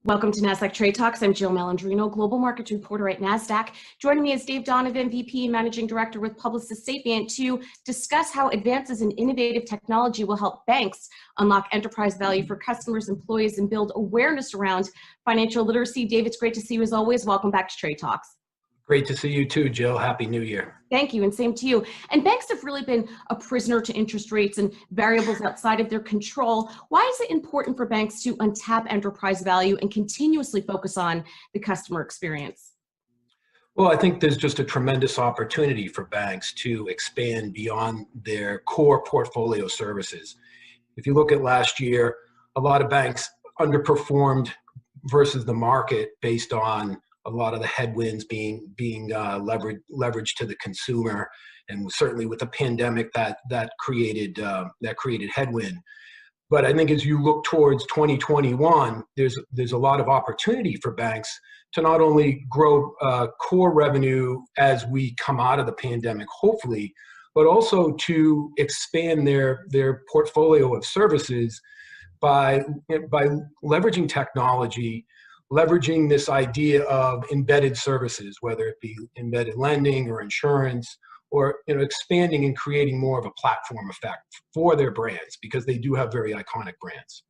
Welcome to Nasdaq Trade Talks. I'm Jill Malandrino, Global Markets Reporter at Nasdaq. Joining me is Dave Donovan, VP and Managing Director with Publicis Sapient, to discuss how advances in innovative technology will help banks unlock enterprise value for customers, employees, and build awareness around financial literacy. Dave, it's great to see you as always. Welcome back to Trade Talks. Great to see you too, Jill. Happy New Year. Thank you, and same to you. And banks have really been a prisoner to interest rates and variables outside of their control. Why is it important for banks to untap enterprise value and continuously focus on the customer experience? Well, I think there's just a tremendous opportunity for banks to expand beyond their core portfolio services. If you look at last year, a lot of banks underperformed versus the market based on a lot of the headwinds being leveraged to the consumer, and certainly with the pandemic that created headwind. But I think as you look towards 2021, there's a lot of opportunity for banks to not only grow core revenue as we come out of the pandemic, hopefully, but also to expand their portfolio of services by leveraging technology, leveraging this idea of embedded services, whether it be embedded lending or insurance, or expanding and creating more of a platform effect for their brands, because they do have very iconic brands.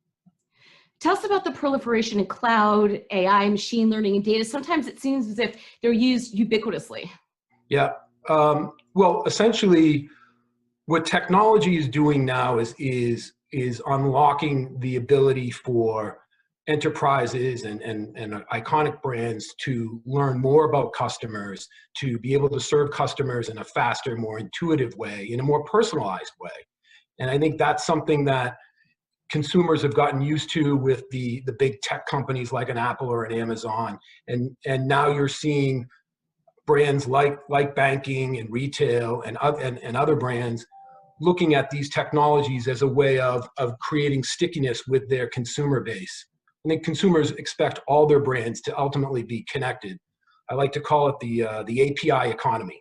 Tell us about the proliferation in cloud, AI, machine learning, and data. Sometimes it seems as if they're used ubiquitously. Yeah. Well, essentially, what technology is doing now is unlocking the ability for enterprises and iconic brands to learn more about customers, to be able to serve customers in a faster, more intuitive way, in a more personalized way. And I think that's something that consumers have gotten used to with the big tech companies like an Apple or an Amazon. And now you're seeing brands like banking and retail and other brands looking at these technologies as a way of creating stickiness with their consumer base. I think consumers expect all their brands to ultimately be connected. I like to call it the API economy.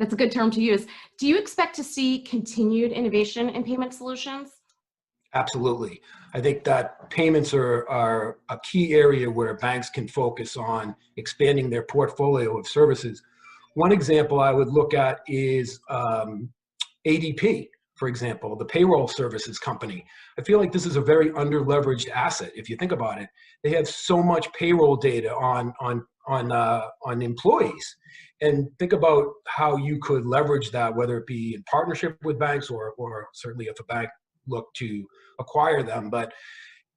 That's a good term to use. Do you expect to see continued innovation in payment solutions? Absolutely. I think that payments are a key area where banks can focus on expanding their portfolio of services. One example I would look at is ADP. For example, the payroll services company. I feel like this is a very under-leveraged asset. If you think about it, they have so much payroll data on employees, and think about how you could leverage that, whether it be in partnership with banks or certainly if a bank looked to acquire them. But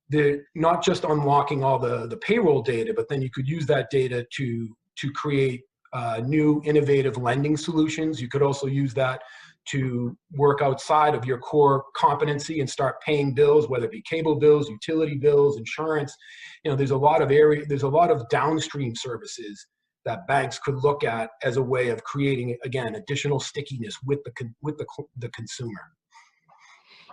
they're not just unlocking all the payroll data, but then you could use that data to create new innovative lending solutions. You could also use that to work outside of your core competency and start paying bills, whether it be cable bills, utility bills, insurance. There's a lot of downstream services that banks could look at as a way of creating, again, additional stickiness with the consumer.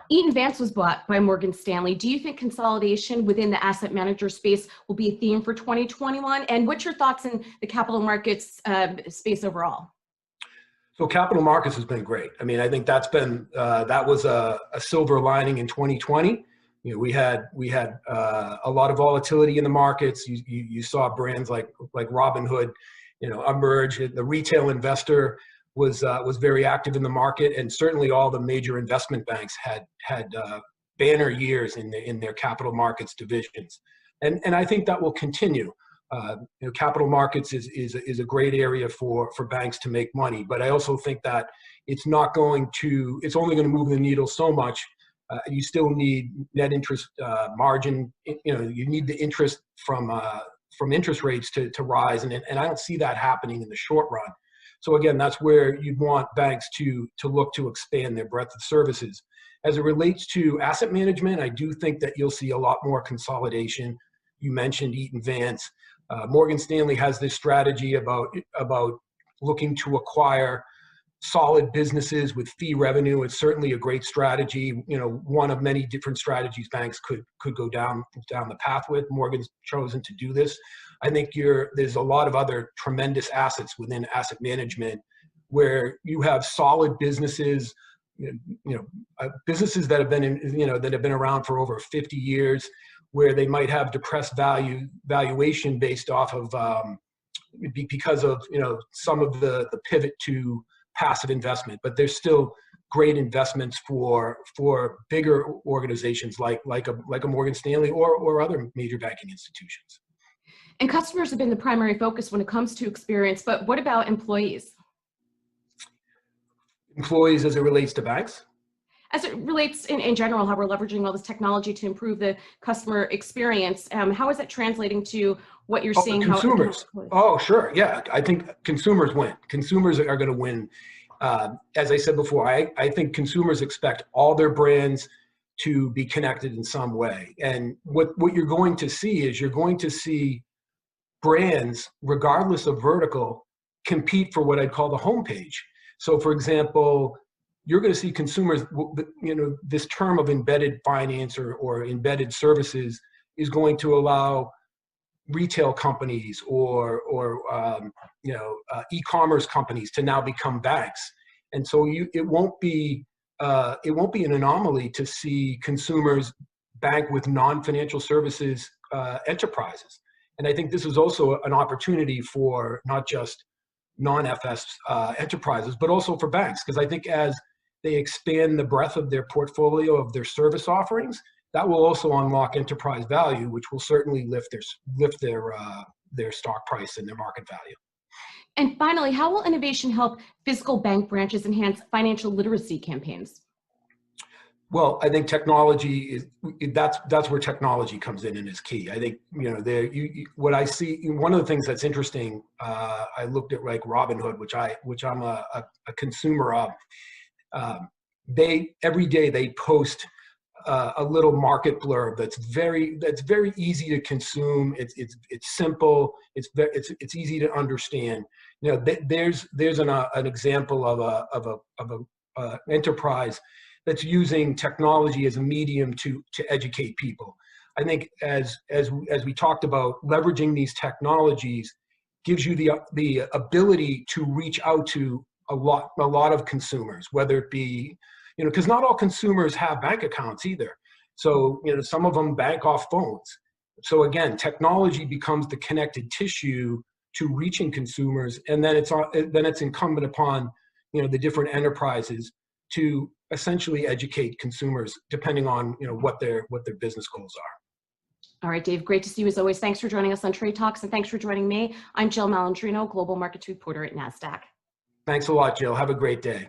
Eaton Vance was bought by Morgan Stanley. Do you think consolidation within the asset manager space will be a theme for 2021? And what's your thoughts in the capital markets space overall? So capital markets has been great. I mean, I think that was a silver lining in 2020. We had a lot of volatility in the markets. You saw brands like Robinhood, emerge. The retail investor was very active in the market, and certainly all the major investment banks had banner years in their capital markets divisions, and I think that will continue. Capital markets is a great area for banks to make money, but I also think that it's only going to move the needle so much. You still need net interest margin. You need the interest from interest rates to rise, and I don't see that happening in the short run. So again, that's where you'd want banks to look to expand their breadth of services. As it relates to asset management, I do think that you'll see a lot more consolidation. You mentioned Eaton Vance. Morgan Stanley has this strategy about looking to acquire solid businesses with fee revenue. It's certainly a great strategy. One of many different strategies banks could go down the path with. Morgan's chosen to do this. I think there's a lot of other tremendous assets within asset management where you have solid businesses, businesses that have been around for over 50 years, where they might have depressed valuation based off of because of some of the pivot to passive investment, but there's still great investments for bigger organizations like a Morgan Stanley or other major banking institutions. And customers have been the primary focus when it comes to experience, but what about employees? Employees as it relates to banks? As it relates in general, how we're leveraging all this technology to improve the customer experience, how is that translating to what you're seeing? Consumers. Oh, sure. Yeah. I think consumers win. Consumers are going to win. As I said before, I think consumers expect all their brands to be connected in some way. And what you're going to see is you're going to see brands, regardless of vertical, compete for what I'd call the homepage. So for example, you're going to see consumers, this term of embedded finance or embedded services is going to allow retail companies or e-commerce companies to now become banks. And so it won't be an anomaly to see consumers bank with non-financial services enterprises. And I think this is also an opportunity for not just non-FS enterprises, but also for banks, because I think as they expand the breadth of their portfolio of their service offerings, that will also unlock enterprise value, which will certainly lift their stock price and their market value. And finally, how will innovation help physical bank branches enhance financial literacy campaigns? Well, I think technology that's where technology comes in and is key. I think what I see, one of the things that's interesting. I looked at like Robinhood, which I'm a consumer of. Every day they post a little market blurb that's very easy to consume. It's simple. It's easy to understand. There's an example of a enterprise that's using technology as a medium to educate people. I think as we talked about, leveraging these technologies gives you the ability to reach out to a lot of consumers, whether it be, because not all consumers have bank accounts either. So, some of them bank off phones. So again, technology becomes the connected tissue to reaching consumers, and then it's incumbent upon, the different enterprises to essentially educate consumers depending on, what their business goals are. All right, Dave, great to see you as always. Thanks for joining us on Trade Talks, and thanks for joining me. I'm Jill Malandrino, Global Markets Reporter at Nasdaq. Thanks a lot, Jill. Have a great day.